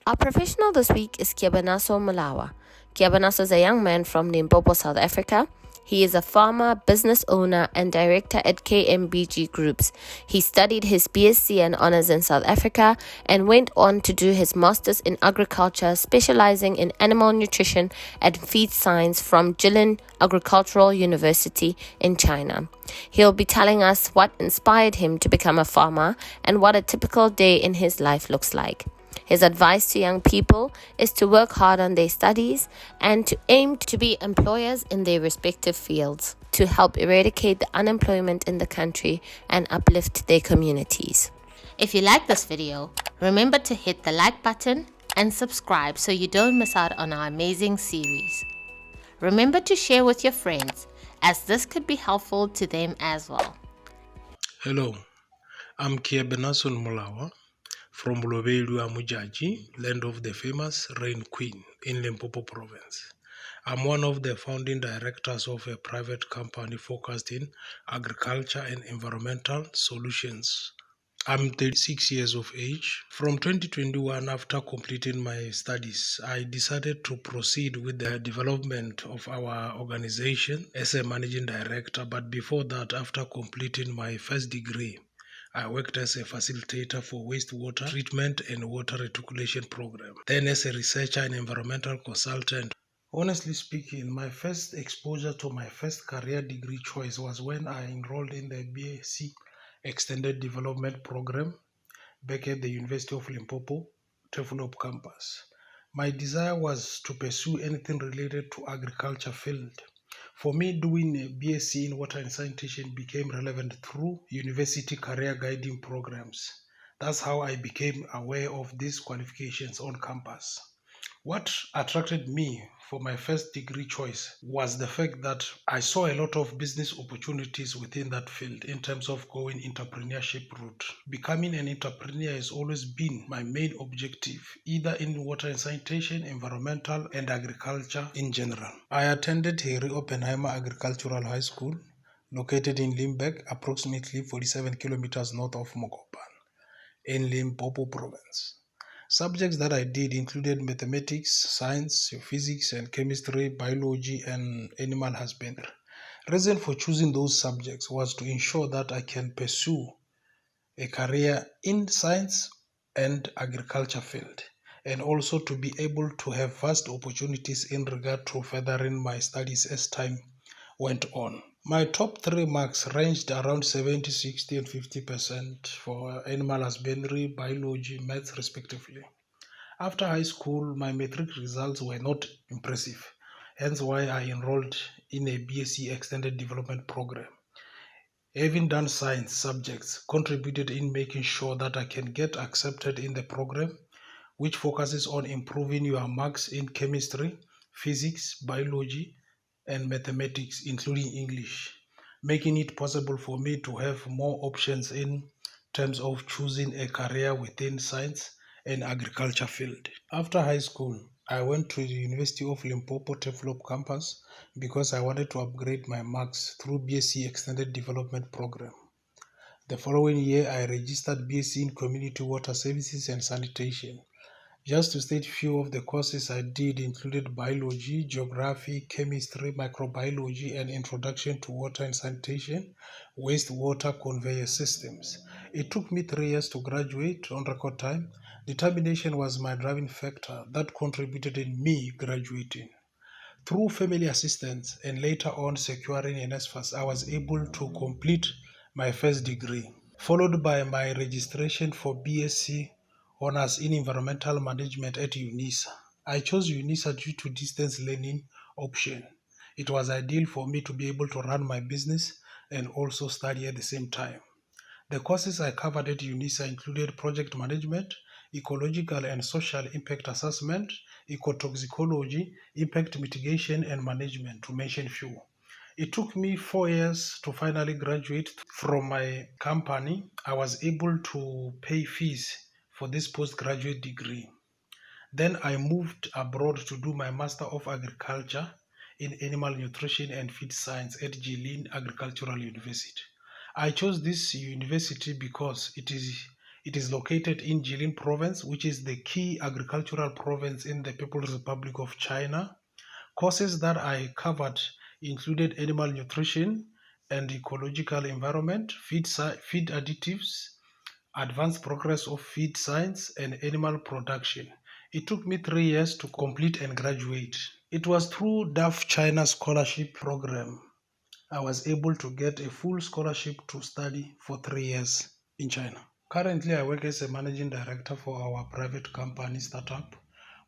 Our professional this week is Kheepe Molawa. Kheepe is a young man from Limpopo, South Africa. He is a farmer, business owner, and director at KMBG Groups. He studied his BSc and honors in South Africa and went on to do his master's in agriculture, specializing in animal nutrition and feed science from Jilin Agricultural University in China. He'll be telling us what inspired him to become a farmer and what a typical day in his life looks like. His advice to young people is to work hard on their studies and to aim to be employers in their respective fields to help eradicate the unemployment in the country and uplift their communities. If you like this video, remember to hit the like button and subscribe so you don't miss out on our amazing series. Remember to share with your friends, as this could be helpful to them as well. Hello, I'm Kheepe Molawa from Lobedu Amujaji, land of the famous Rain Queen in Limpopo province. I'm one of the founding directors of a private company focused in agriculture and environmental solutions. I'm 36 years of age. From 2021, after completing my studies, I decided to proceed with the development of our organization as a managing director. But before that, after completing my first degree, I worked as a facilitator for wastewater treatment and water reticulation program. Then as a researcher and environmental consultant. Honestly speaking, my first exposure to my first career degree choice was when I enrolled in the BSc Extended Development Program back at the University of Limpopo, Teflop campus. My desire was to pursue anything related to agriculture field. For me, doing a BSc in water and sanitation became relevant through university career guiding programs. That's how I became aware of these qualifications on campus. What attracted me for my first degree choice was the fact that I saw a lot of business opportunities within that field in terms of going entrepreneurship route. Becoming an entrepreneur has always been my main objective, either in water and sanitation, environmental, and agriculture in general. I attended Harry Oppenheimer Agricultural High School, located in Limburg, approximately 47 kilometers north of Mokopan, in Limpopo province. Subjects that I did included mathematics, science, physics and chemistry, biology and animal husbandry. Reason for choosing those subjects was to ensure that I can pursue a career in science and agriculture field, and also to be able to have vast opportunities in regard to furthering my studies as time went on. My top 3 marks ranged around 70, 60 and 50% for animal husbandry, biology, maths respectively. After high school, my metric results were not impressive, hence why I enrolled in a BSc Extended Development Program. Having done science subjects contributed in making sure that I can get accepted in the program, which focuses on improving your marks in chemistry, physics, biology, and mathematics, including English, making it possible for me to have more options in terms of choosing a career within science and agriculture field. After high school, I went to the University of Limpopo Teflop campus because I wanted to upgrade my marks through BSc Extended Development Program. The following year, I registered BSc in Community Water Services and Sanitation. Just to state few of the courses I did included biology, geography, chemistry, microbiology, and introduction to water and sanitation, wastewater conveyor systems. It took me 3 years to graduate on record time. Determination was my driving factor that contributed in me graduating. Through family assistance and later on securing an NSFAS, I was able to complete my first degree, followed by my registration for BSc Honours in Environmental Management at UNISA. I chose UNISA due to distance learning option. It was ideal for me to be able to run my business and also study at the same time. The courses I covered at UNISA included project management, ecological and social impact assessment, ecotoxicology, impact mitigation and management, to mention few. It took me 4 years to finally graduate from my company. I was able to pay fees for this postgraduate degree. Then I moved abroad to do my Master of Agriculture in Animal Nutrition and Feed Science at Jilin Agricultural University. I chose this university because it is It is located in Jilin province, which is the key agricultural province in the People's Republic of China. Courses that I covered included animal nutrition and ecological environment, feed additives, advanced progress of feed science, and animal production. It took me 3 years to complete and graduate. It was through DAF China scholarship program. I was able to get a full scholarship to study for 3 years in China. Currently, I work as a managing director for our private company startup,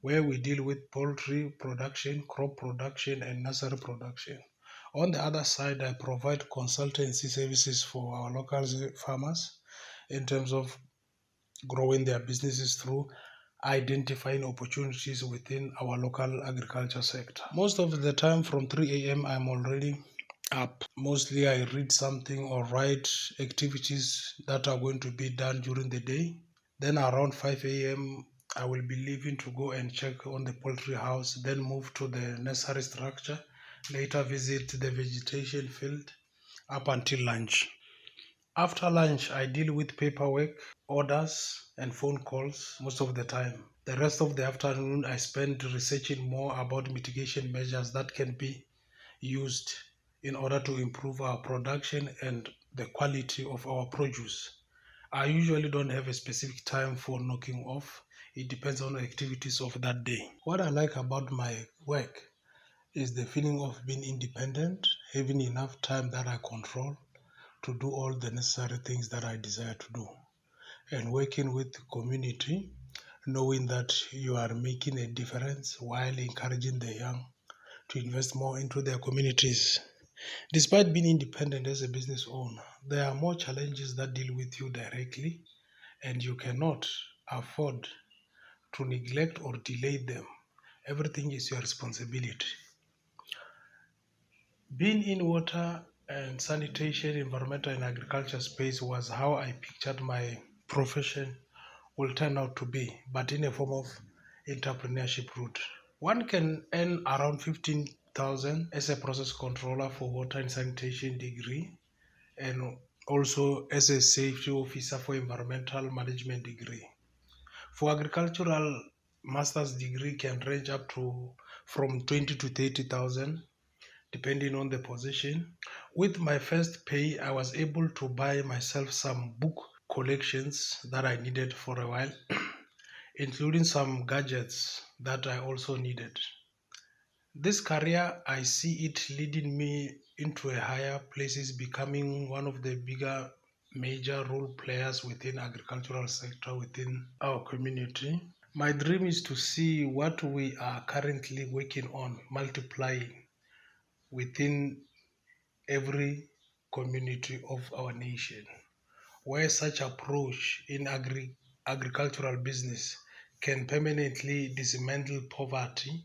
where we deal with poultry production, crop production, and nursery production. On the other side, I provide consultancy services for our local farmers in terms of growing their businesses through identifying opportunities within our local agriculture sector. Most of the time from 3 a.m. I'm already up. Mostly I read something or write activities that are going to be done during the day. Then around 5 a.m. I will be leaving to go and check on the poultry house, then move to the nursery structure, later visit the vegetation field up until lunch. After lunch, I deal with paperwork, orders, and phone calls most of the time. The rest of the afternoon, I spend researching more about mitigation measures that can be used in order to improve our production and the quality of our produce. I usually don't have a specific time for knocking off. It depends on the activities of that day. What I like about my work is the feeling of being independent, having enough time that I control to do all the necessary things that I desire to do, and working with the community, knowing that you are making a difference while encouraging the young to invest more into their communities. Despite being independent as a business owner, there are more challenges that deal with you directly, and you cannot afford to neglect or delay them. Everything is your responsibility. Being in water and sanitation, environmental and agriculture space was how I pictured my profession will turn out to be, but in a form of entrepreneurship route. One can earn around 15,000 as a process controller for water and sanitation degree, and also as a safety officer for environmental management degree. For agricultural master's degree can range up to from 20 to 30,000 depending on the position. With my first pay, I was able to buy myself some book collections that I needed for a while, including some gadgets that I also needed. This career, I see it leading me into a higher places, becoming one of the bigger major role players within agricultural sector within our community. My dream is to see what we are currently working on multiplying within every community of our nation, where such approach in agricultural business can permanently dismantle poverty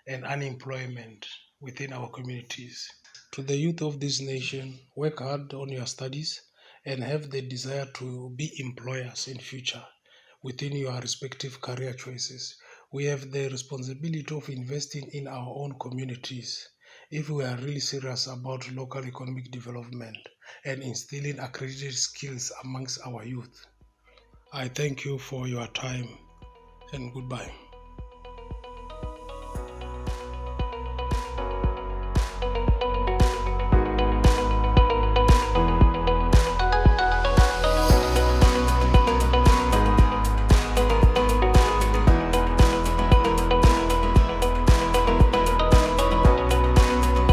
and unemployment within our communities. To the youth of this nation, work hard on your studies and have the desire to be employers in future within your respective career choices. We have the responsibility of investing in our own communities if we are really serious about local economic development and instilling accredited skills amongst our youth. I thank you for your time and goodbye.